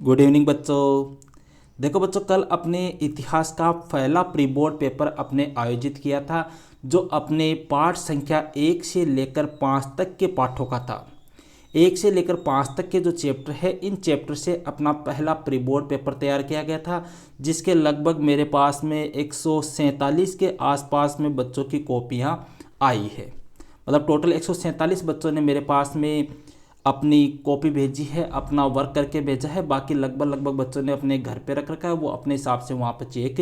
Good evening बच्चों। देखो बच्चों, कल अपने इतिहास का पहला प्री बोर्ड पेपर अपने आयोजित किया था जो अपने पाठ संख्या 1 से लेकर 5 तक के पाठों का था। 1 से लेकर 5 तक के जो चैप्टर है, इन चैप्टर से अपना पहला प्री बोर्ड पेपर तैयार किया गया था, जिसके लगभग मेरे पास में 147 के आसपास में बच्चों की कॉपियाँ आई है। मतलब टोटल 147 बच्चों ने मेरे पास में अपनी कॉपी भेजी है, अपना वर्क करके भेजा है। बाकी लगभग बच्चों ने अपने घर पे रख रखा है, वो अपने हिसाब से वहाँ पर चेक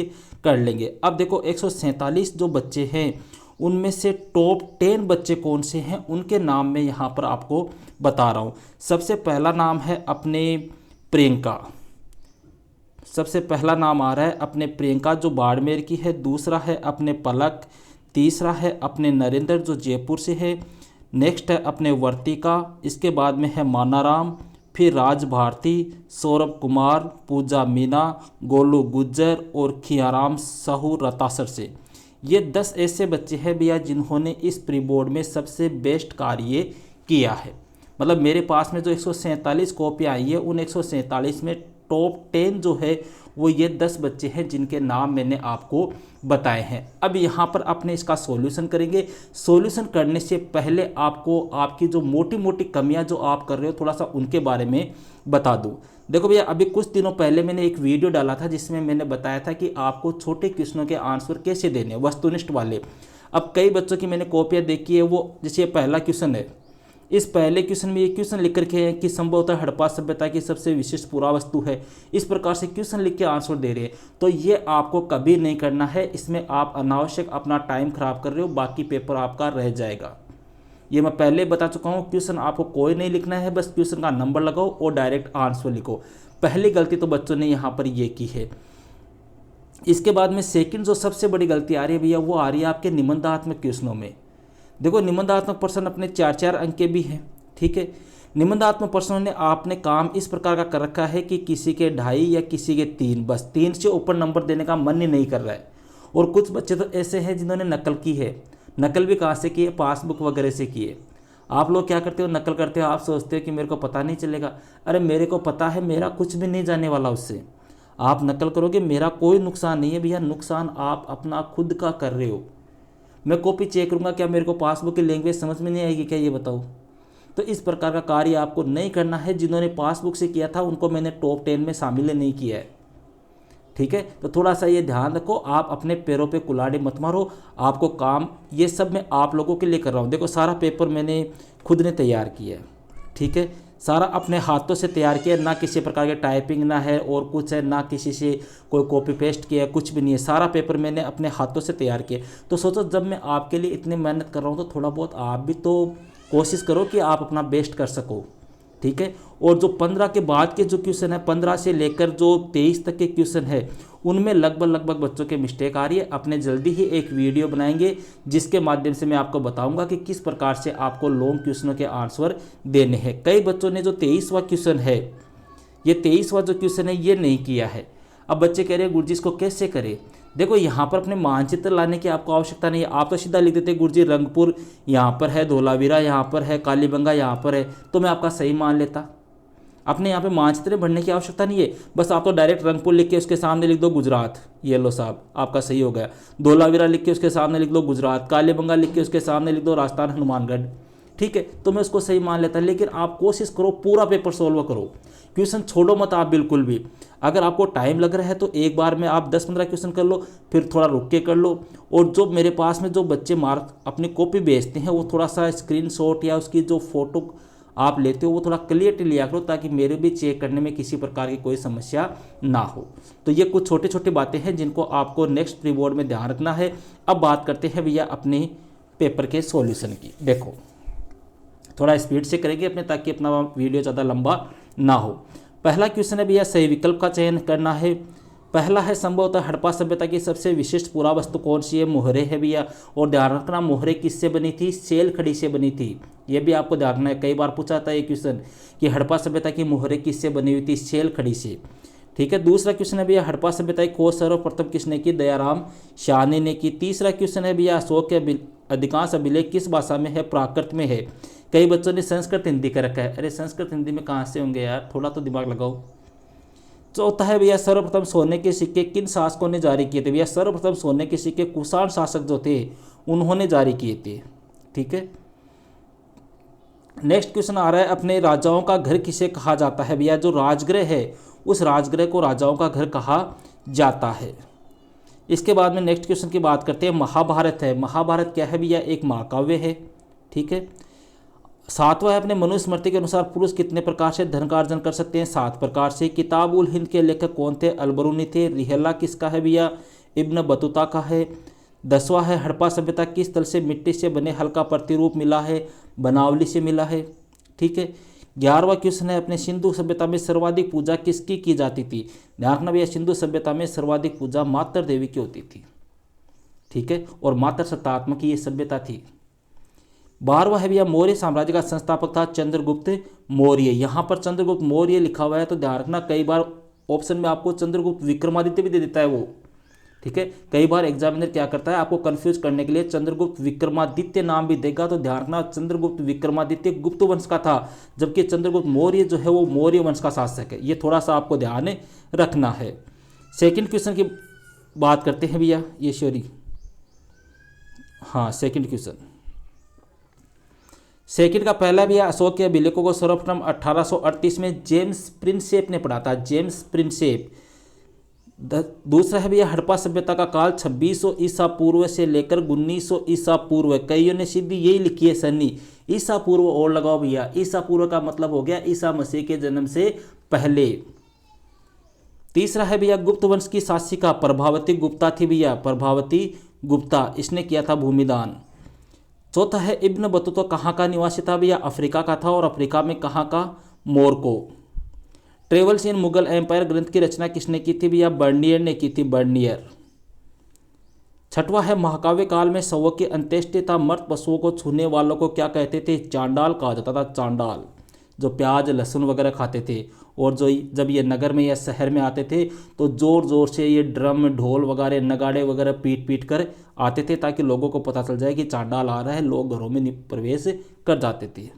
कर लेंगे। अब देखो 147 जो बच्चे हैं उनमें से टॉप 10 बच्चे कौन से हैं, उनके नाम मैं यहाँ पर आपको बता रहा हूँ। सबसे पहला नाम है अपने प्रियंका। सबसे पहला नाम आ रहा है अपने प्रियंका जो बाड़मेर की है। दूसरा है अपने पलक। तीसरा है अपने नरेंद्र जो जयपुर से है। नेक्स्ट है अपने वर्तिका। इसके बाद में है मानाराम, फिर राज भारती, सौरभ कुमार, पूजा मीना, गोलू गुज्जर और खियाराम साहू रतासर से। ये 10 ऐसे बच्चे हैं भैया जिन्होंने इस प्री बोर्ड में सबसे बेस्ट कार्य किया है। मतलब मेरे पास में जो 147 कॉपियाँ आई है, उन 147 में टॉप 10 जो है वो ये 10 बच्चे हैं जिनके नाम मैंने आपको बताए हैं। अब यहाँ पर अपने इसका सॉल्यूशन करेंगे। सॉल्यूशन करने से पहले आपको आपकी जो मोटी मोटी कमियां जो आप कर रहे हो, थोड़ा सा उनके बारे में बता दूं। देखो भैया, अभी कुछ दिनों पहले मैंने एक वीडियो डाला था जिसमें मैंने बताया था कि आपको छोटे क्वेश्चनों के आंसर कैसे देने, वस्तुनिष्ठ वाले। अब कई बच्चों की मैंने कॉपियाँ देखी है, वो जैसे पहला क्वेश्चन है, इस पहले क्वेश्चन में ये क्वेश्चन लिख करके है कि संभवतः हड़प्पा सभ्यता की सबसे विशिष्ट पुरावस्तु है। इस प्रकार से क्वेश्चन लिख के आंसर दे रहे हैं, तो ये आपको कभी नहीं करना है। इसमें आप अनावश्यक अपना टाइम खराब कर रहे हो, बाकी पेपर आपका रह जाएगा। ये मैं पहले बता चुका हूँ। क्वेश्चन आपको कोई नहीं लिखना है, बस क्वेश्चन का नंबर लगाओ और डायरेक्ट आंसर लिखो। पहली गलती तो बच्चों ने यहाँ पर ये की है। इसके बाद में सेकंड जो सबसे बड़ी गलती आ रही है भैया, वो आ रही है आपके निबंधात्मक क्वेश्चनों में। देखो निबंधात्मक प्रश्न अपने 4-4 अंक के भी हैं, ठीक है। निबंधात्मक प्रश्नों ने आपने काम इस प्रकार का कर रखा है कि किसी के 2.5 या किसी के 3, बस 3 से ऊपर नंबर देने का मन ही नहीं कर रहा है। और कुछ बच्चे तो ऐसे हैं जिन्होंने नकल की है। नकल भी कहाँ से की है? पासबुक वगैरह से की है। आप लोग क्या करते हो? नकल करते हो। आप सोचते हो कि मेरे को पता नहीं चलेगा। अरे मेरे को पता है, मेरा कुछ भी नहीं जाने वाला उससे। आप नकल करोगे, मेरा कोई नुकसान नहीं है भैया। नुकसान आप अपना खुद का कर रहे हो। मैं कॉपी चेक करूँगा, क्या मेरे को पासबुक की लैंग्वेज समझ में नहीं आएगी क्या? ये बताओ। तो इस प्रकार का कार्य आपको नहीं करना है। जिन्होंने पासबुक से किया था उनको मैंने टॉप 10 में शामिल नहीं किया है, ठीक है। तो थोड़ा सा ये ध्यान रखो, आप अपने पैरों पे कुल्हाड़ी मत मारो। आपको काम ये सब मैं आप लोगों के लिए कर रहा हूँ। देखो सारा पेपर मैंने खुद ने तैयार किया है, ठीक है। सारा अपने हाथों से तैयार किया, ना किसी प्रकार के टाइपिंग ना है और कुछ है, ना किसी से कोई कॉपी पेस्ट किया है, कुछ भी नहीं है। सारा पेपर मैंने अपने हाथों से तैयार किया। तो सोचो, जब मैं आपके लिए इतनी मेहनत कर रहा हूँ तो थोड़ा बहुत आप भी तो कोशिश करो कि आप अपना बेस्ट कर सको, ठीक है। और जो 15 के बाद के जो क्वेश्चन है, 15 से लेकर जो 23 तक के क्वेश्चन है, उनमें लगभग बच्चों के मिस्टेक आ रही है। अपने जल्दी ही एक वीडियो बनाएंगे जिसके माध्यम से मैं आपको बताऊंगा कि किस प्रकार से आपको लॉन्ग क्वेश्चनों के आंसर देने हैं। कई बच्चों ने जो 23वां क्वेश्चन है, ये 23वां जो क्वेश्चन है ये नहीं किया है। अब बच्चे कह रहे हैं गुरुजी इसको कैसे करें? देखो यहाँ पर अपने मानचित्र लाने की आपको आवश्यकता नहीं है। आप तो सीधा लिख देते गुरुजी रंगपुर यहाँ पर है, धोलावीरा यहाँ पर है, कालीबंगा यहाँ पर है, तो मैं आपका सही मान लेता। अपने यहाँ पे मानचित्र भरने की आवश्यकता नहीं है। बस आप तो डायरेक्ट रंगपुर लिख के उसके सामने लिख दो गुजरात, ये लो साहब आपका सही हो गया। धोलावीरा लिख के उसके सामने लिख दो गुजरात, कालीबंगा लिख के उसके सामने लिख दो राजस्थान हनुमानगढ़, ठीक है। तो मैं उसको सही मान लेता। लेकिन आप कोशिश करो, पूरा पेपर सोल्व करो, क्वेश्चन छोड़ो मत आप बिल्कुल भी। अगर आपको टाइम लग रहा है तो एक बार में आप 10-15 क्वेश्चन कर लो, फिर थोड़ा रुक के कर लो। और जो मेरे पास में जो बच्चे मार्क अपनी कॉपी भेजते हैं, वो थोड़ा सा स्क्रीनशॉट या उसकी जो फोटो आप लेते हो वो थोड़ा क्लियरली लिया करो, ताकि मेरे भी चेक करने में किसी प्रकार की कोई समस्या ना हो। तो ये कुछ छोटी छोटी बातें हैं जिनको आपको नेक्स्ट प्री बोर्ड में ध्यान रखना है। अब बात करते हैं भैया अपने पेपर के सॉल्यूशन की। देखो थोड़ा स्पीड से करेंगे अपने, ताकि अपना वीडियो ज़्यादा लंबा ना हो। पहला क्वेश्चन है भैया, सही विकल्प का चयन करना है। पहला है संभवतः हड़प्पा सभ्यता की सबसे विशिष्ट पुरावस्तु कौन सी है? मोहरे है भैया। और ध्यान रखना, मोहरे किससे बनी थी? सेल खड़ी से बनी थी। ये भी आपको ध्यान रखना है। कई बार पूछा था ये क्वेश्चन कि हड़प्पा सभ्यता की मोहरे किससे बनी हुई थी? सेल खड़ी से, ठीक है। दूसरा क्वेश्चन है भैया, हड़प्पा सभ्यता की खोज सर्वप्रथम किसने की? दयाराम शाहनी ने की। तीसरा क्वेश्चन है भैया, अशोक के अधिकांश अभिलेख किस भाषा में है? प्राकृत में है। कई बच्चों ने संस्कृत हिंदी कर रखा है। अरे संस्कृत हिंदी में कहाँ से होंगे यार, थोड़ा तो दिमाग लगाओ। चौथा है भैया सर्वप्रथम सोने के सिक्के किन शासकों ने जारी किए थे। भैया सर्वप्रथम सोने के सिक्के कुषाण शासक जो थे उन्होंने जारी किए थे। ठीक है, नेक्स्ट क्वेश्चन आ रहा है अपने राजाओं का घर किसे कहा जाता है। भैया जो राजगृह है उस राजगृह को राजाओं का घर कहा जाता है। इसके बाद में नेक्स्ट क्वेश्चन की बात करते हैं, महाभारत है। महाभारत क्या है भैया, एक महाकाव्य है। ठीक है, सातवां है अपने मनुस्मृति के अनुसार पुरुष कितने प्रकार से धन का अर्जन कर सकते हैं, 7 प्रकार से। किताब उल हिंद के लेखक कौन थे, अलबरूनी थे। रिहला किसका है भैया, इब्न बतूता का है। 10वां है हड़प्पा सभ्यता किस तल से मिट्टी से बने हल का प्रतिरूप मिला है, बनावली से मिला है। ठीक है, 11वां क्वेश्चन है अपने सिंधु सभ्यता में सर्वाधिक पूजा किसकी की जाती थी। ध्यान रखना भैया, सिंधु सभ्यता में सर्वाधिक पूजा मातर देवी की होती थी। ठीक है, और मातर सत्तात्मक ये सभ्यता थी। 12वां है भैया मौर्य साम्राज्य का संस्थापक था चंद्रगुप्त मौर्य। यहाँ पर चंद्रगुप्त मौर्य लिखा हुआ है तो ध्यान रखना, कई बार ऑप्शन में आपको चंद्रगुप्त विक्रमादित्य भी दे देता है वो। ठीक है, कई बार एग्जामिनर क्या करता है आपको कंफ्यूज करने के लिए चंद्रगुप्त विक्रमादित्य नाम भी देगा, तो ध्यान रखना चंद्रगुप्त विक्रमादित्य गुप्त वंश का था, जबकि चंद्रगुप्त मौर्य जो है वो मौर्य वंश का शासक है। ये थोड़ा सा आपको ध्यान रखना है। सेकंड क्वेश्चन की बात करते हैं भैया, ये सॉरी हाँ सेकंड क्वेश्चन। सेकंड का पहला भी अशोक के अभिलेखों को सर्वप्रथम 1838 में जेम्स प्रिंसेप ने पढ़ा था, जेम्स प्रिंसेप। दूसरा है भैया हड़प्पा सभ्यता का काल 2600 ईसा पूर्व से लेकर 1900 ईसा पूर्व। कईयों ने सीधी यही लिखी है सन्नी, ईसा पूर्व और लगाओ भैया। ईसा पूर्व का मतलब हो गया ईसा मसीह के जन्म से पहले। तीसरा है भैया गुप्त वंश की शासिका प्रभावती गुप्ता थी भैया, प्रभावती गुप्ता, इसने किया था भूमिदान। चौथा है इब्न बतूता कहाँ का निवासी था भैया, अफ्रीका का था, और अफ्रीका में कहाँ का, मोरको। ट्रेवल्स इन मुगल एम्पायर ग्रंथ की रचना किसने की थी भैया, बर्नियर ने की थी, बर्नियर। छठवां है महाकाव्य काल में शवों की अंत्येष्टि था, मृत पशुओं को छूने वालों को क्या कहते थे, चांडाल कहा जाता था, चांडाल, जो प्याज लहसुन वगैरह खाते थे। और जो जब ये नगर में या शहर में आते थे तो ज़ोर ज़ोर से ये ड्रम ढोल वगैरह नगाड़े वगैरह पीट पीट कर आते थे, ताकि लोगों को पता चल जाए कि चांडाल आ रहा है, लोग घरों में प्रवेश कर जाते थे।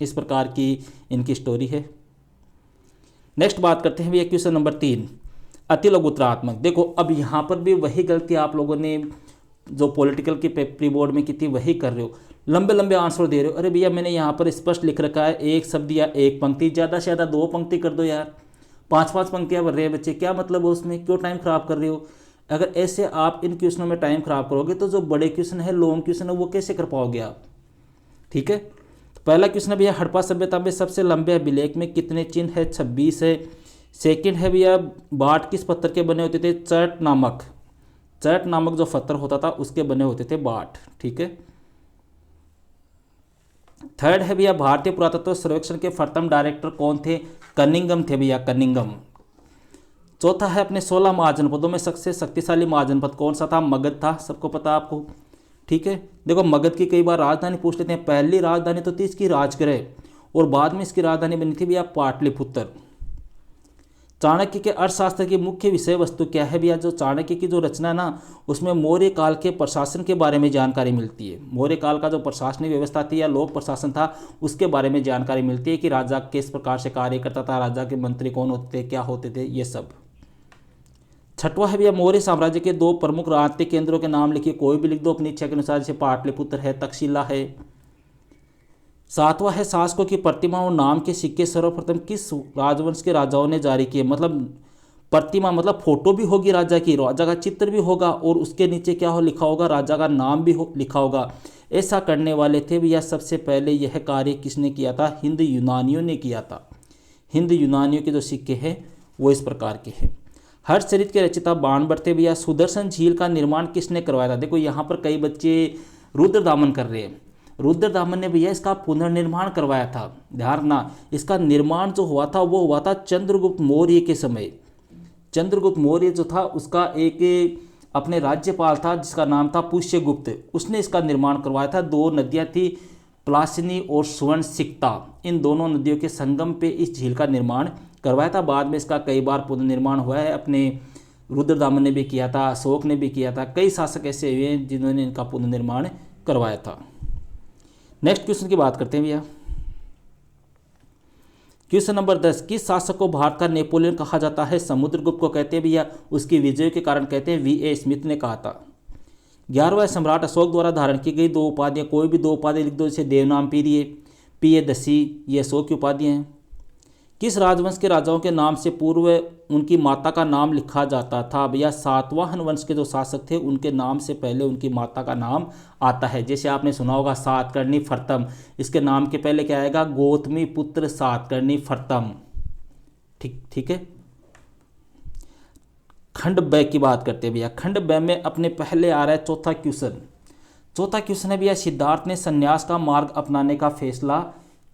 इस प्रकार की इनकी स्टोरी है। नेक्स्ट बात करते हैं भैया क्वेश्चन नंबर 3, अति लघुत्रात्मक। देखो अब यहाँ पर भी वही गलती आप लोगों ने जो पॉलिटिकल की प्री बोर्ड में की थी वही कर रहे हो, लंबे लंबे आंसर दे रहे हो। अरे भैया मैंने यहाँ पर स्पष्ट लिख रखा है एक शब्द या एक पंक्ति, ज़्यादा से ज़्यादा 2 पंक्ति कर दो यार, 5-5 पंक्तियाँ भर रहे हैं बच्चे, क्या मतलब है उसमें, क्यों टाइम खराब कर रहे हो। अगर ऐसे आप इन क्वेश्चनों में टाइम खराब करोगे तो जो बड़े क्वेश्चन है, लॉन्ग क्वेश्चन है, वो कैसे कर पाओगे आप। ठीक है, तो पहला क्वेश्चन है भैया हड़प्पा सभ्यता में सबसे लंबे अभिलेख में कितने चिन्ह है, 26 है। सेकंड है भैया बाट किस पत्थर के बने होते थे, चर्ट नामक जो पत्थर होता था उसके बने होते थे बाट। ठीक है, थर्ड है भैया भारतीय पुरातत्व सर्वेक्षण के प्रथम डायरेक्टर कौन थे, कनिंगम थे भैया, कनिंगम। चौथा है अपने 16 महाजनपदों में सबसे शक्तिशाली महाजनपद कौन सा था, मगध था, सबको पता आपको। ठीक है, देखो मगध की कई बार राजधानी पूछ लेते हैं, पहली राजधानी तो थी इसकी राजगृह, और बाद में इसकी राजधानी बनी थी भैया पाटलिपुत्र। चाणक्य के अर्थशास्त्र की मुख्य विषय वस्तु क्या है भैया, जो चाणक्य की जो रचना है ना उसमें मौर्य काल के प्रशासन के बारे में जानकारी मिलती है। मौर्य काल का जो प्रशासनिक व्यवस्था थी या लोक प्रशासन था उसके बारे में जानकारी मिलती है कि राजा किस प्रकार से कार्य करता था, राजा के मंत्री कौन होते थे, क्या होते थे, ये सब। छठवां है भैया मौर्य साम्राज्य के 2 प्रमुख राजनीतिक केंद्रों के नाम लिखिए, कोई भी लिख दो अपनी इच्छा के अनुसार, जैसे पाटलिपुत्र है, तक्षशिला है। सातवां है शासकों की प्रतिमा और नाम के सिक्के सर्वप्रथम किस राजवंश के राजाओं ने जारी किए। मतलब प्रतिमा मतलब फोटो भी होगी राजा की, राजा का चित्र भी होगा, और उसके नीचे क्या हो लिखा होगा, राजा का नाम भी लिखा होगा। ऐसा करने वाले थे भैया सबसे पहले यह कार्य किसने किया था, हिंद यूनानियों ने किया था। हिंद यूनानियों के जो सिक्के हैं वो इस प्रकार के हैं। हर्षचरित के रचयिता बाणभट्ट थे भैया। सुदर्शन झील का निर्माण किसने करवाया था। देखो यहाँ पर कई बच्चे रुद्रदामन कर रहे हैं, रुद्रदामन ने भैया इसका पुनर्निर्माण करवाया था। ध्यान रखना, इसका निर्माण जो हुआ था वो हुआ था चंद्रगुप्त मौर्य के समय। चंद्रगुप्त मौर्य जो था उसका एक अपने राज्यपाल था जिसका नाम था पुष्यगुप्त, उसने इसका निर्माण करवाया था। 2 नदियाँ थी, प्लासिनी और सुवर्णसिक्ता, इन दोनों नदियों के संगम पे इस झील का निर्माण करवाया था। बाद में इसका कई बार पुनर्निर्माण हुआ है, अपने रुद्रदामन ने भी किया था, अशोक ने भी किया था, कई शासक ऐसे हुए हैं जिन्होंने इनका पुनर्निर्माण करवाया था। नेक्स्ट क्वेश्चन की बात करते हैं भैया। क्वेश्चन नंबर 10, किस शासक को भारत का नेपोलियन कहा जाता है? समुद्रगुप्त को कहते हैं भैया, उसकी विजय के कारण कहते हैं, वी.ए. स्मिथ ने कहा था। 11वां सम्राट अशोक द्वारा धारण की गई 2 उपाधियाँ, कोई भी 2 उपाधि लिख दो, जैसे देवनाम पीएदसी, ये अशोक की उपाधियाँ हैं। किस राजवंश के राजाओं के नाम से पूर्व उनकी माता का नाम लिखा जाता था? भैया सातवाहन वंश के जो शासक थे उनके नाम से पहले उनकी माता का नाम आता है। जैसे आपने सुना होगा सातकर्णी फर्तम, इसके नाम के पहले क्या आएगा? गौतमी पुत्र सातकर्णी फर्तम। ठीक है। खंड ब की बात करते हैं भैया। खंड ब में अपने पहले आ रहा है चौथा क्वेश्चन। चौथा क्वेश्चन है भैया, सिद्धार्थ ने संन्यास का मार्ग अपनाने का फैसला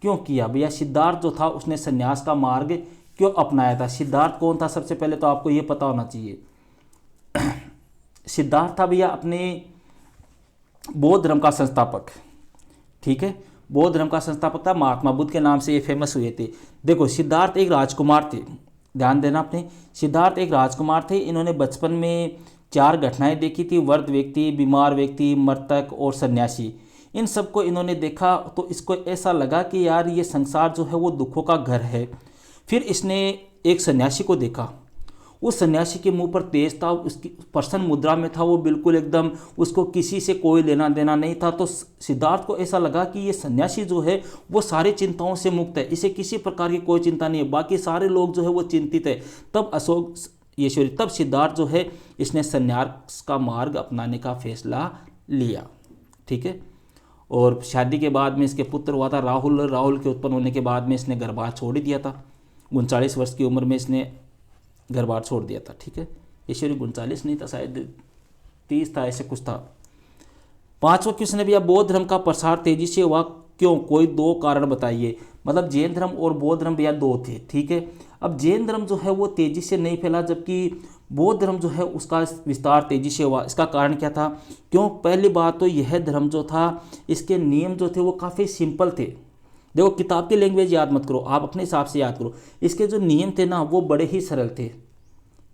क्यों किया? भैया सिद्धार्थ जो था उसने संन्यास का मार्ग क्यों अपनाया था? सिद्धार्थ कौन था? सबसे पहले तो आपको ये पता होना चाहिए। सिद्धार्थ था भैया अपने बौद्ध धर्म का संस्थापक। ठीक है, बौद्ध धर्म का संस्थापक था, महात्मा बुद्ध के नाम से ये फेमस हुए थे। देखो सिद्धार्थ एक राजकुमार थे, ध्यान देना आपने, सिद्धार्थ एक राजकुमार थे। इन्होंने बचपन में 4 घटनाएं देखी थी, वृद्ध व्यक्ति, बीमार व्यक्ति, मृतक और सन्यासी। इन सबको इन्होंने देखा तो इसको ऐसा लगा कि यार ये संसार जो है वो दुखों का घर है। फिर इसने एक सन्यासी को देखा, उस सन्यासी के मुंह पर तेज था, उसकी प्रसन्न मुद्रा में था, वो बिल्कुल एकदम, उसको किसी से कोई लेना देना नहीं था। तो सिद्धार्थ को ऐसा लगा कि ये सन्यासी जो है वो सारी चिंताओं से मुक्त है, इसे किसी प्रकार की कोई चिंता नहीं है, बाकी सारे लोग जो है वो चिंतित है। तब सिद्धार्थ जो है इसने सन्यास का मार्ग अपनाने का फैसला लिया। ठीक है, और शादी के बाद में इसके पुत्र हुआ था राहुल। राहुल के उत्पन्न होने के बाद में इसने घर-बार छोड़ ही दिया था। 39 वर्ष की उम्र में इसने घर-बार छोड़ दिया था। ठीक है, ईश्वरी 39 नहीं था, शायद 30 था, ऐसे कुछ था। 5वां क्वेश्चन है भैया, बौद्ध धर्म का प्रसार तेजी से हुआ क्यों? कोई 2 कारण बताइए। मतलब जैन धर्म और बौद्ध धर्म भैया 2 थे। ठीक है, अब जैन धर्म जो है वो तेजी से नहीं फैला, जबकि बौद्ध धर्म जो है उसका विस्तार तेजी से हुआ। इसका कारण क्या था? क्यों? पहली बात तो यह धर्म जो था इसके नियम जो थे वो काफ़ी सिंपल थे। देखो किताब की लैंग्वेज याद मत करो, आप अपने हिसाब से याद करो। इसके जो नियम थे ना वो बड़े ही सरल थे।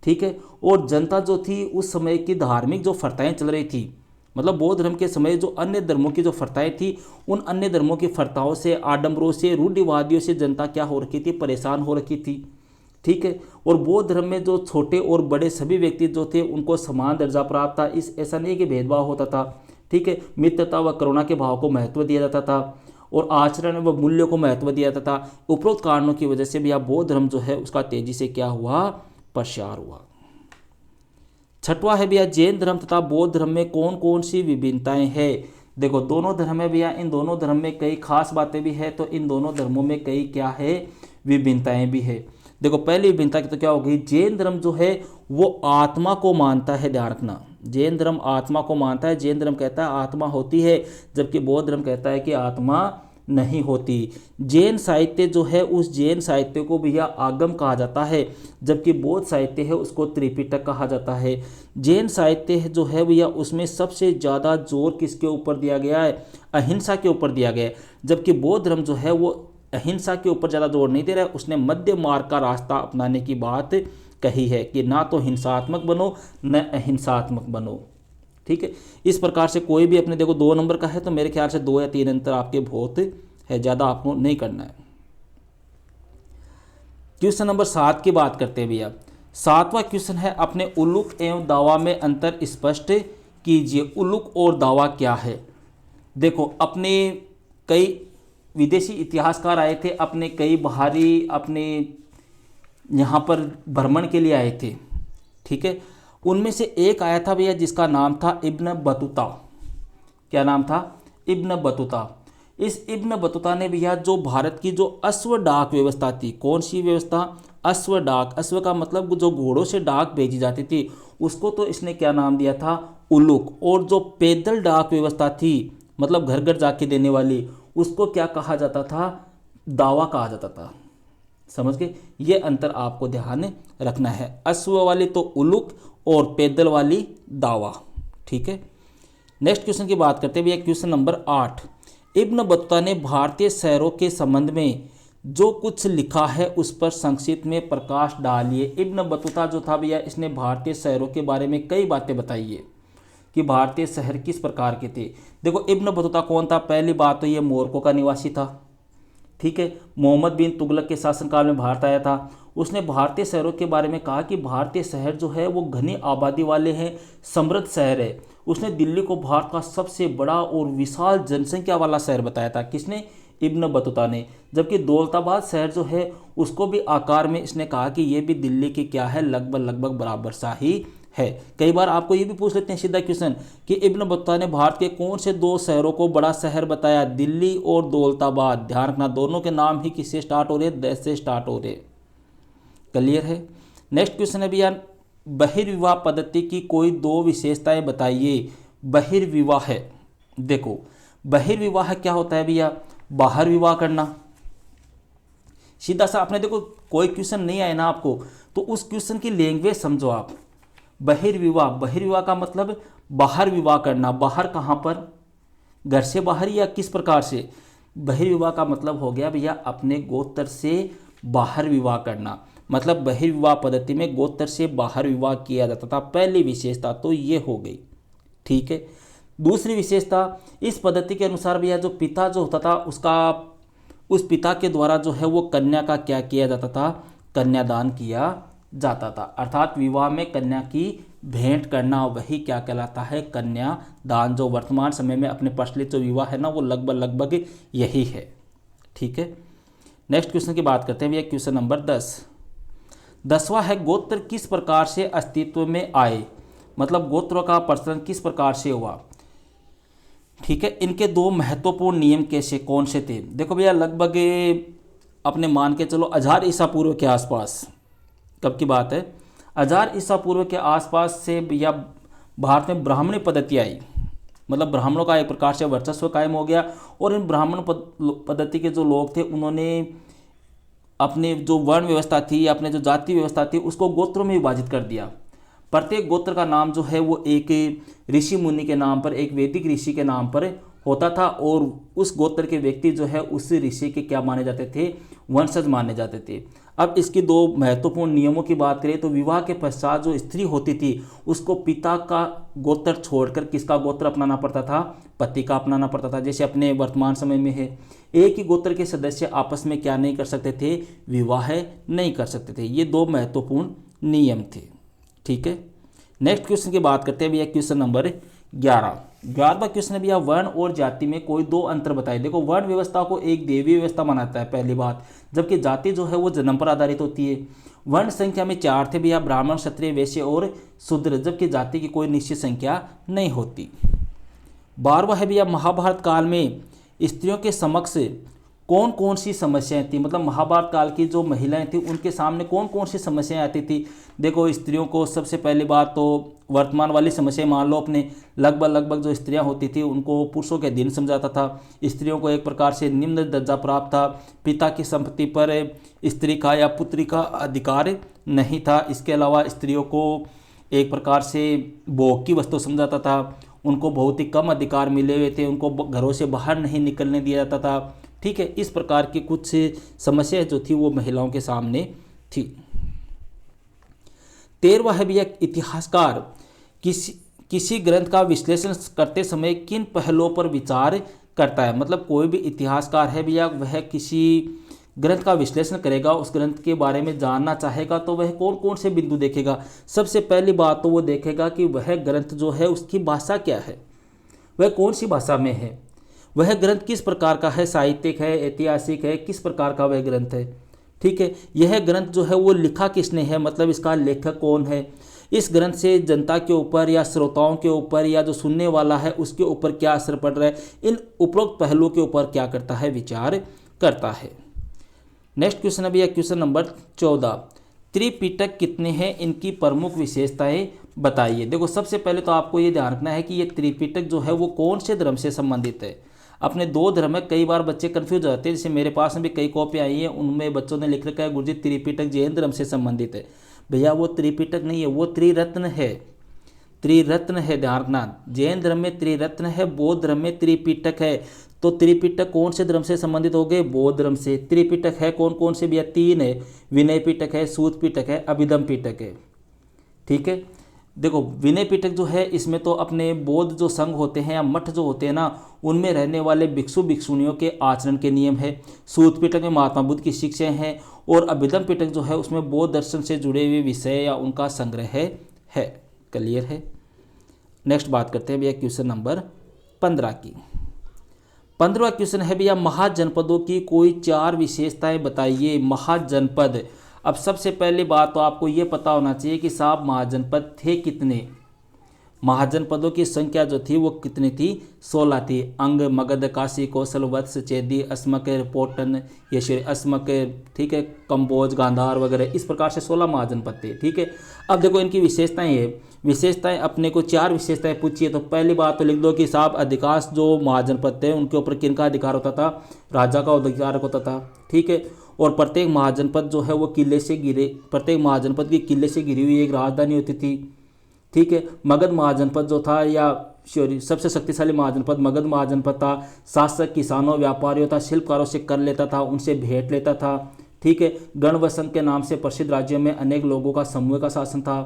ठीक है, और जनता जो थी उस समय की धार्मिक जो फरताएँ चल रही थी, मतलब बौद्ध धर्म के समय जो अन्य धर्मों की जो फरताएँ थी, उन अन्य धर्मों की फरताओं से, आडंबरों से, रूढ़िवादियों से जनता क्या हो रखी थी? परेशान हो रखी थी। ठीक है, और बौद्ध धर्म में जो छोटे और बड़े सभी व्यक्ति जो थे उनको समान दर्जा प्राप्त था। ऐसा नहीं कि भेदभाव होता था। ठीक है, मित्रता व करुणा के भाव को महत्व दिया जाता था और आचरण व मूल्यों को महत्व दिया जाता था। उपरोक्त कारणों की वजह से भी बौद्ध धर्म जो है उसका तेजी से क्या हुआ? प्रसार हुआ। 6वां है भैया, जैन धर्म तथा बौद्ध धर्म में कौन कौन सी विभिन्नताएं हैं? देखो दोनों धर्म है भैया, इन दोनों धर्म में कई खास बातें भी है, तो इन दोनों धर्मों में कई क्या है? विभिन्नताएं भी है। देखो पहली विभिन्नता की तो क्या होगी? जैन धर्म जो है वो आत्मा को मानता है, ध्यान रखना, जैन धर्म आत्मा को मानता है। जैन धर्म कहता है आत्मा होती है, जबकि बौद्ध धर्म कहता है कि आत्मा नहीं होती। जैन साहित्य जो है उस जैन साहित्य को भैया आगम कहा जाता है, जबकि बौद्ध साहित्य है उसको त्रिपिटक कहा जाता है। जैन साहित्य जो है भैया उसमें सबसे ज़्यादा जोर किसके ऊपर दिया गया है? अहिंसा के ऊपर दिया गया है, जबकि बौद्ध धर्म जो है वो अहिंसा के ऊपर ज़्यादा जोर नहीं दे रहा है। उसने मध्य मार्ग का रास्ता अपनाने की बात कही है कि ना तो हिंसात्मक बनो न अहिंसात्मक बनो। ठीक है, इस प्रकार से कोई भी अपने देखो 2 नंबर का है तो मेरे ख्याल से 2 या 3 अंतर आपके बहुत है, ज़्यादा आपको नहीं करना है। क्वेश्चन नंबर 7 की बात करते हैं भैया। 7वां क्वेश्चन है, अपने उल्लुक एवं दावा में अंतर स्पष्ट कीजिए। उल्लुक और दावा क्या है? देखो अपने कई विदेशी इतिहासकार आए थे, अपने कई बाहरी अपने यहाँ पर भ्रमण के लिए आए थे। ठीक है, उनमें से एक आया था भैया जिसका नाम था इब्न बतूता। क्या नाम था? Ibn Battuta. इस इब्न बतूता ने भैया जो भारत की जो अश्व डाक व्यवस्था थी, कौन सी व्यवस्था? अश्व डाक। अश्व का मतलब जो घोड़ों से डाक भेजी जाती थी, उसको तो इसने क्या नाम दिया था? उल्लुक। और जो पैदल डाक व्यवस्था थी, मतलब घर घर जाके देने वाली, उसको क्या कहा जाता था? दावा कहा जाता था। समझ गए? ये अंतर आपको ध्यान रखना है। अश्व वाली तो उल्लुक और पैदल वाली दावा। ठीक है, नेक्स्ट क्वेश्चन की बात करते हैं भैया। क्वेश्चन नंबर 8, इब्न बतूता ने भारतीय शहरों के संबंध में जो कुछ लिखा है उस पर संक्षिप्त में प्रकाश डालिए। इब्न बतूता जो था भैया इसने भारतीय शहरों के बारे में कई बातें बताई है कि भारतीय शहर किस प्रकार के थे। देखो इब्न बतूता कौन था? पहली बात तो ये मोरक्को का निवासी था। ठीक है, मोहम्मद बिन तुगलक के शासनकाल में भारत आया था। उसने भारतीय शहरों के बारे में कहा कि भारतीय शहर जो है वो घनी आबादी वाले हैं, समृद्ध शहर है। उसने दिल्ली को भारत का सबसे बड़ा और विशाल जनसंख्या वाला शहर बताया था। किसने? इब्न बतूता ने। जबकि दौलताबाद शहर जो है उसको भी आकार में इसने कहा कि ये भी दिल्ली के क्या है, लगभग बराबर सा ही है। कई बार आपको ये भी पूछ लेते हैं सीधा क्वेश्चन कि इब्न बतूता ने भारत के कौन से दो शहरों को बड़ा शहर बताया? दिल्ली और दौलताबाद। ध्यान रखना, दोनों के नाम ही किससे स्टार्ट हो रहे हैं? द से स्टार्ट हो रहे। क्लियर है। नेक्स्ट क्वेश्चन है भैया, बहिर्विवाह पद्धति की कोई दो विशेषताएं बताइए। बहिर्विवाह है, देखो बहिर्विवाह क्या होता है भैया? बाहर विवाह करना। सीधा सा आपने देखो कोई क्वेश्चन नहीं आया ना आपको तो उस क्वेश्चन की लैंग्वेज समझो आप। बहिर्विवाह, बहिर्विवाह का मतलब बाहर विवाह करना। बाहर कहाँ पर? घर से बाहर या किस प्रकार से? बहिर्विवाह का मतलब हो गया भैया अपने गोत्र से बाहर विवाह करना। मतलब बहिर्विवाह पद्धति में गोत्र से बाहर विवाह किया जाता था। पहली विशेषता तो ये हो गई, ठीक है। दूसरी विशेषता, इस पद्धति के अनुसार भैया जो पिता जो होता था उसका, उस पिता के द्वारा जो है वो कन्या का क्या किया जाता था? कन्यादान किया जाता था। अर्थात विवाह में कन्या की भेंट करना, वही क्या कहलाता है? कन्यादान। जो वर्तमान समय में अपने प्रचलित जो विवाह है ना वो लगभग यही है, ठीक है। नेक्स्ट क्वेश्चन की बात करते हैं भैया, क्वेश्चन नंबर 10। 10वां है, गोत्र किस प्रकार से अस्तित्व में आए? मतलब गोत्रों का प्रचलन किस प्रकार से हुआ? ठीक है, इनके दो महत्वपूर्ण नियम कैसे कौन से थे? देखो भैया लगभग अपने मान के चलो 1000 ईसा पूर्व के आसपास। कब की बात है? 1000 ईसा पूर्व के आसपास से भैया भारत में ब्राह्मणी पद्धति आई। मतलब ब्राह्मणों का एक प्रकार से वर्चस्व कायम हो गया और इन ब्राह्मण पद्धति के जो लोग थे उन्होंने अपने जो वर्ण व्यवस्था थी, अपने जो जाति व्यवस्था थी उसको गोत्रों में विभाजित कर दिया। प्रत्येक गोत्र का नाम जो है वो एक ऋषि मुनि के नाम पर, एक वैदिक ऋषि के नाम पर होता था और उस गोत्र के व्यक्ति जो है उस ऋषि के क्या माने जाते थे? वंशज माने जाते थे। अब इसकी दो महत्वपूर्ण नियमों की बात करें तो विवाह के पश्चात जो स्त्री होती थी उसको पिता का गोत्र छोड़कर किसका गोत्र अपनाना पड़ता था? पति का अपनाना पड़ता था। जैसे अपने वर्तमान समय में है, एक ही गोत्र के सदस्य आपस में क्या नहीं कर सकते थे? विवाह नहीं कर सकते थे। ये दो महत्वपूर्ण नियम थे, ठीक है। नेक्स्ट क्वेश्चन की बात करते हैं भैया, क्वेश्चन नंबर 11। 11वां क्वेश्चन है भैया, वर्ण और जाति में कोई दो अंतर बताइए। देखो वर्ण व्यवस्था को एक देवी व्यवस्था मानता है पहली बात, जबकि जाति जो है वो जन्म पर आधारित होती है। वर्ण संख्या में 4 थे भैया, ब्राह्मण, क्षत्रिय, वैश्य और शूद्र, जबकि जाति की कोई निश्चित संख्या नहीं होती। 12वां है भैया, महाभारत काल में स्त्रियों के समक्ष कौन कौन सी समस्याएं थी? मतलब महाभारत काल की जो महिलाएं थी उनके सामने कौन कौन सी समस्याएं आती थी? देखो स्त्रियों को सबसे पहली बात तो वर्तमान वाली समस्या मान लो अपने, लगभग जो स्त्रियां होती थी उनको पुरुषों के अधीन समझाता था। स्त्रियों को एक प्रकार से निम्न दर्जा प्राप्त था। पिता की संपत्ति पर स्त्री का या पुत्री का अधिकार नहीं था। इसके अलावा स्त्रियों को एक प्रकार से भोग की वस्तु समझाता था। उनको बहुत ही कम अधिकार मिले हुए थे। उनको घरों से बाहर नहीं निकलने दिया जाता था, ठीक है। इस प्रकार की कुछ समस्याएं जो थी वो महिलाओं के सामने थी। 13वां है भैया, इतिहासकार किसी ग्रंथ का विश्लेषण करते समय किन पहलुओं पर विचार करता है? मतलब कोई भी इतिहासकार है भैया वह किसी ग्रंथ का विश्लेषण करेगा, उस ग्रंथ के बारे में जानना चाहेगा तो वह कौन कौन से बिंदु देखेगा? सबसे पहली बात तो वो देखेगा कि वह ग्रंथ जो है उसकी भाषा क्या है, वह कौन सी भाषा में है, वह ग्रंथ किस प्रकार का है, साहित्यिक है, ऐतिहासिक है, किस प्रकार का वह ग्रंथ है, ठीक है। यह ग्रंथ जो है वो लिखा किसने है, मतलब इसका लेखक कौन है। इस ग्रंथ से जनता के ऊपर या श्रोताओं के ऊपर या जो सुनने वाला है उसके ऊपर क्या असर पड़ रहा है, इन उपरोक्त पहलुओं के ऊपर क्या करता है? विचार करता है। नेक्स्ट क्वेश्चन है भैया, क्वेश्चन नंबर 14। त्रिपिटक कितने हैं? इनकी प्रमुख विशेषताएं बताइए। देखो सबसे पहले तो आपको ये ध्यान रखना है कि ये त्रिपिटक जो है वो कौन से धर्म से संबंधित है। अपने दो धर्म में कई बार बच्चे कंफ्यूज हो जाते हैं। जैसे मेरे पास में भी कई कॉपी आई है, उनमें बच्चों ने लिख रखा है गुरुजी त्रिपिटक जैन धर्म से संबंधित है। भैया वो त्रिपिटक नहीं है, वो त्रिरत्न है। त्रिरत्न है, ध्यान रखना। जैन धर्म में त्रिरत्न है, बौद्ध धर्म में त्रिपिटक है। तो त्रिपिटक कौन से धर्म से संबंधित हो गए? बौद्ध धर्म से। त्रिपिटक है कौन कौन से भैया? 3 है, विनय पिटक है, सूत पिटक है, अभिधम पिटक है, ठीक है। देखो विनय पिटक जो है इसमें तो अपने बौद्ध जो संघ होते हैं या मठ जो होते हैं ना, उनमें रहने वाले भिक्षु भिक्षुणियों के आचरण के नियम है। सूत पिटक में महात्मा बुद्ध की शिक्षाएं हैं। और अभिधम पिटक जो है उसमें बौद्ध दर्शन से जुड़े हुए विषय या उनका संग्रह है। क्लियर है। नेक्स्ट बात करते हैं भैया क्वेश्चन नंबर 15 की। 15वां क्वेश्चन है भैया महाजनपदों की कोई 4 विशेषताएं बताइए। महाजनपद, अब सबसे पहली बात तो आपको ये पता होना चाहिए कि साहब महाजनपद थे कितने। महाजनपदों की संख्या जो थी वो कितनी थी? 16 थी। अंग, मगध, काशी, कौशल, वत्स, चेदी, अस्मक, पोटन, यशोर, अस्मक, ठीक है, कंबोज, गांधार वगैरह, इस प्रकार से 16 महाजनपद थे। ठीक है। अब देखो इनकी विशेषताएं है। विशेषताएं अपने को 4 विशेषताएं पूछिए तो पहली बात तो लिख दो कि साहब अधिकांश जो महाजनपद थे उनके ऊपर किनका अधिकार होता था? राजा का अधिकार होता था। ठीक है। और प्रत्येक महाजनपद जो है वो किले से घिरे, प्रत्येक महाजनपद की किले से घिरी हुई एक राजधानी होती थी। ठीक है। मगध महाजनपद जो था या सबसे शक्तिशाली महाजनपद मगध महाजनपद था। शासक किसानों, व्यापारियों था, शिल्पकारों से कर लेता था, उनसे भेंट लेता था। ठीक है। गण व संघ के नाम से प्रसिद्ध राज्यों में अनेक लोगों का समूह का शासन था।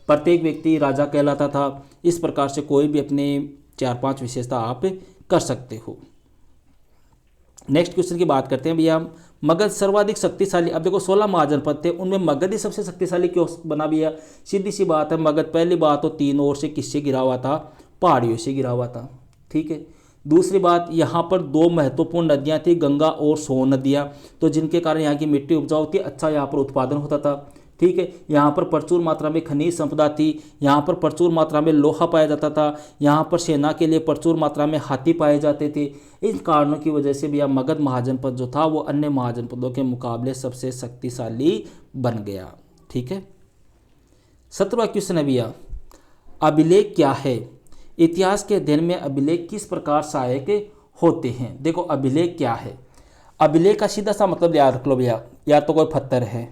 प्रत्येक व्यक्ति राजा कहलाता था। इस प्रकार से कोई भी अपने 4-5 विशेषता आप कर सकते हो। नेक्स्ट क्वेश्चन की बात करते हैं भैया। मगध सर्वाधिक शक्तिशाली, अब देखो 16 महाजनपद थे, उनमें मगध ही सबसे शक्तिशाली क्यों बना भैया? सीधी सी बात है, मगध पहली बात तो 3 ओर से किससे घिरा हुआ था? पहाड़ियों से घिरा हुआ था। ठीक है। दूसरी बात, यहाँ पर 2 महत्वपूर्ण नदियाँ थी, गंगा और सोन नदियाँ, तो जिनके कारण यहाँ की मिट्टी उपजाऊ थी, अच्छा यहाँ पर उत्पादन होता था। ठीक है। यहाँ पर प्रचुर मात्रा में खनिज संपदा थी। यहाँ पर प्रचुर मात्रा में लोहा पाया जाता था। यहाँ पर सेना के लिए प्रचुर मात्रा में हाथी पाए जाते थे। इन कारणों की वजह से भैया मगध महाजनपद जो था वो अन्य महाजनपदों के मुकाबले सबसे शक्तिशाली बन गया। ठीक है। 17वां क्वेश्चन है भैया, अभिलेख क्या है? इतिहास के अध्ययन में अभिलेख किस प्रकार सहायक होते हैं? देखो अभिलेख क्या है? अभिलेख का सीधा सा मतलब याद रख लो भैया, या तो कोई पत्थर है,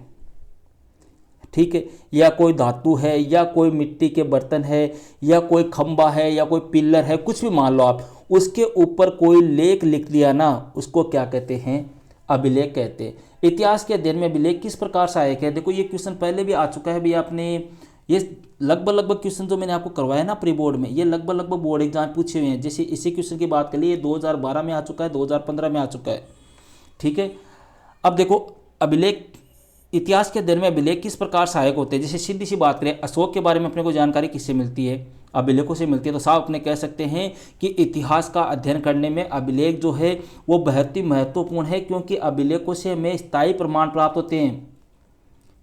ठीक है, या कोई धातु है, या कोई मिट्टी के बर्तन है, या कोई खंबा है, या कोई पिल्लर है, कुछ भी मान लो आप, उसके ऊपर कोई लेख लिख दिया ना, उसको क्या कहते हैं? अभिलेख कहते हैं। इतिहास के अध्ययन में अभिलेख किस प्रकार सहायक है? देखो ये क्वेश्चन पहले भी आ चुका है भैया अपने, ये लगभग क्वेश्चन जो मैंने आपको करवाया ना प्री बोर्ड में, ये लगभग बोर्ड एग्जाम पूछे हुए हैं। जैसे इसी क्वेश्चन की बात कर लिए, 2012 में आ चुका है, 2015 में आ चुका है। ठीक है। अब देखो अभिलेख, इतिहास के अध्ययन में अभिलेख किस प्रकार सहायक होते हैं? जैसे सीधी सी बात करें, अशोक के बारे में अपने को जानकारी किससे मिलती है? अभिलेखों से मिलती है। तो साहब अपने कह सकते हैं कि इतिहास का अध्ययन करने में अभिलेख जो है वो बहुत ही महत्वपूर्ण है, क्योंकि अभिलेखों से हमें स्थायी प्रमाण प्राप्त होते हैं।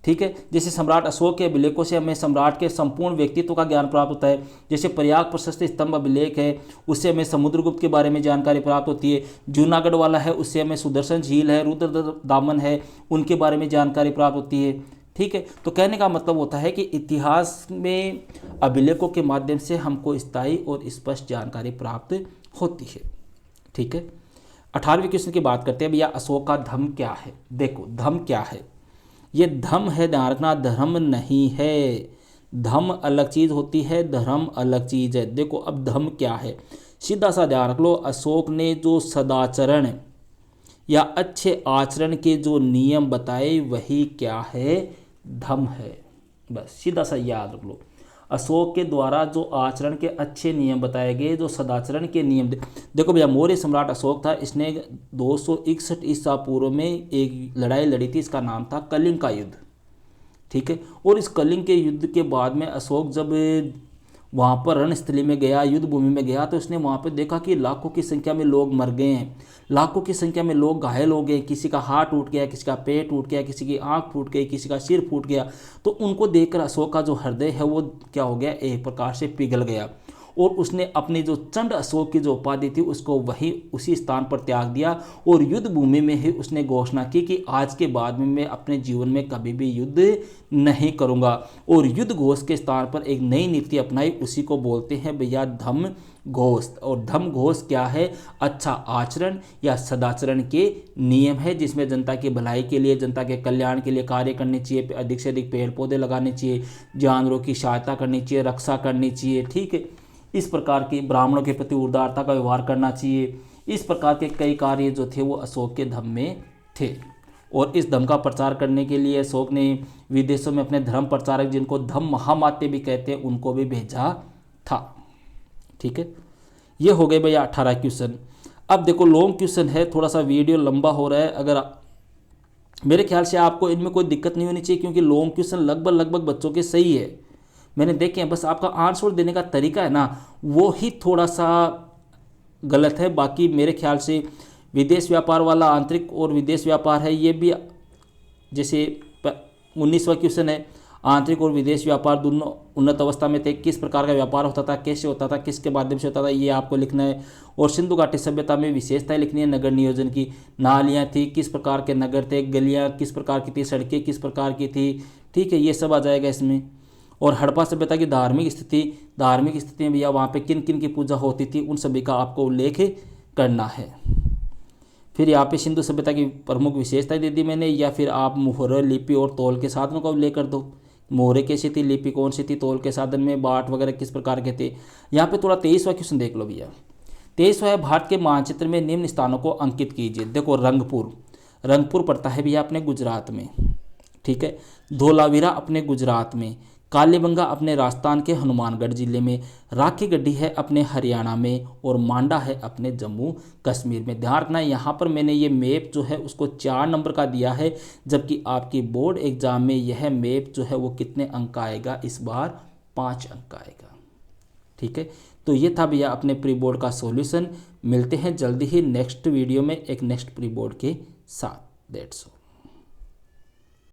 ठीक है। जैसे सम्राट अशोक के अभिलेखों से हमें सम्राट के संपूर्ण व्यक्तित्व का ज्ञान प्राप्त होता है। जैसे प्रयाग प्रशस्त स्तंभ अभिलेख है, उससे हमें समुद्रगुप्त के बारे में जानकारी प्राप्त होती है। जूनागढ़ वाला है, उससे हमें सुदर्शन झील है, रुद्र दामन है, उनके बारे में जानकारी प्राप्त होती है। ठीक है। तो कहने का मतलब होता है कि इतिहास में अभिलेखों के माध्यम से हमको स्थायी और स्पष्ट जानकारी प्राप्त होती है। ठीक है। 18वें क्वेश्चन की बात करते हैं भैया, अशोक का धर्म क्या है? देखो धर्म क्या है, ये धर्म है, ध्यान रखना, धर्म नहीं है। धर्म अलग चीज होती है, धर्म अलग चीज है। देखो अब धर्म क्या है, सीधा सा ध्यान रख लो। अशोक ने जो सदाचरण या अच्छे आचरण के जो नियम बताए वही क्या है? धर्म है। बस सीधा सा याद रख लो, अशोक के द्वारा जो आचरण के अच्छे नियम बताए गए, जो सदाचरण के नियम। देखो भैया मौर्य सम्राट अशोक था, इसने 261 ईसा पूर्व में एक लड़ाई लड़ी थी, इसका नाम था कलिंग का युद्ध। ठीक है। और इस कलिंग के युद्ध के बाद में अशोक जब वहाँ पर रणस्थली में गया, युद्ध भूमि में गया, तो उसने वहाँ पर देखा कि लाखों की संख्या में लोग मर गए हैं, लाखों की संख्या में लोग घायल हो गए, किसी का हाथ टूट गया, किसी का पेट टूट गया, किसी की आंख फूट गई, किसी का सिर फूट गया। तो उनको देखकर अशोक का जो हृदय है वो क्या हो गया? एक प्रकार से पिघल गया, और उसने अपनी जो चंड अशोक की जो उपाधि थी उसको वही उसी स्थान पर त्याग दिया, और युद्ध भूमि में ही उसने घोषणा की कि आज के बाद में मैं अपने जीवन में कभी भी युद्ध नहीं करूंगा। और युद्ध घोष के स्थान पर एक नई नीति अपनाई, उसी को बोलते हैं भैया धम्म घोष। और धम्म घोष क्या है? अच्छा आचरण या सदाचरण के नियम है, जिसमें जनता की भलाई के लिए, जनता के कल्याण के लिए कार्य करने चाहिए, अधिक से अधिक पेड़ पौधे लगाने चाहिए, जानवरों की सहायता करनी चाहिए, रक्षा करनी चाहिए। ठीक है। इस प्रकार की ब्राह्मणों के प्रति उदारता का व्यवहार करना चाहिए। इस प्रकार के कई कार्य जो थे वो अशोक के धम्म में थे। और इस धर्म का प्रचार करने के लिए अशोक ने विदेशों में अपने धर्म प्रचारक, जिनको धम्म महामात्य भी कहते हैं, उनको भी भेजा था। ठीक है, ये हो गए भैया 18 क्वेश्चन। अब देखो लॉन्ग क्वेश्चन है, थोड़ा सा वीडियो लंबा हो रहा है, अगर मेरे ख्याल से आपको इनमें कोई दिक्कत नहीं होनी चाहिए, क्योंकि लॉन्ग क्वेश्चन लगभग बच्चों के सही है, मैंने देखे हैं। बस आपका आंसर देने का तरीका है ना, वो ही थोड़ा सा गलत है। बाकी मेरे ख्याल से विदेश व्यापार वाला आंतरिक और विदेश व्यापार है, ये भी जैसे 19वां क्वेश्चन है, आंतरिक और विदेश व्यापार दोनों उन्नत अवस्था में थे, किस प्रकार का व्यापार होता था, कैसे होता था, किसके माध्यम से होता था, ये आपको लिखना है। और सिंधु घाटी सभ्यता में विशेषताएं लिखनी है नगर नियोजन की, नालियाँ थी, किस प्रकार के नगर थे, गलियाँ किस प्रकार की थी, सड़कें किस प्रकार की थी। ठीक है, ये सब आ जाएगा इसमें। और हड़प्पा सभ्यता की धार्मिक स्थिति में भैया वहाँ पे किन किन की पूजा होती थी, उन सभी का आपको उल्लेख करना है। फिर यहाँ पे सिंधु सभ्यता की प्रमुख विशेषताएं दे दी मैंने, या फिर आप मुहर, लिपि और तौल के साधनों का उल्लेख कर दो। मोहरे कैसी थी, लिपि कौन सी थी, तौल के साधन में बाट वगैरह किस प्रकार के थे। यहाँ पे थोड़ा 23वां क्वेश्चन देख लो भैया। 23वां है, भारत के मानचित्र में निम्न स्थानों को अंकित कीजिए। देखो रंगपुर पड़ता है भैया अपने गुजरात में। ठीक है, धोलावीरा अपने गुजरात में, कालीबंगा अपने राजस्थान के हनुमानगढ़ जिले में, राखी गड्ढी है अपने हरियाणा में, और मांडा है अपने जम्मू कश्मीर में। ध्यान रखना यहाँ पर मैंने ये मैप जो है उसको 4 नंबर का दिया है, जबकि आपकी बोर्ड एग्जाम में यह मैप जो है वो कितने अंक का आएगा, इस बार 5 अंक का आएगा। ठीक है, तो ये था भैया अपने प्री बोर्ड का सॉल्यूशन। मिलते हैं जल्दी ही नेक्स्ट वीडियो में एक नेक्स्ट प्री बोर्ड के साथ। That's all.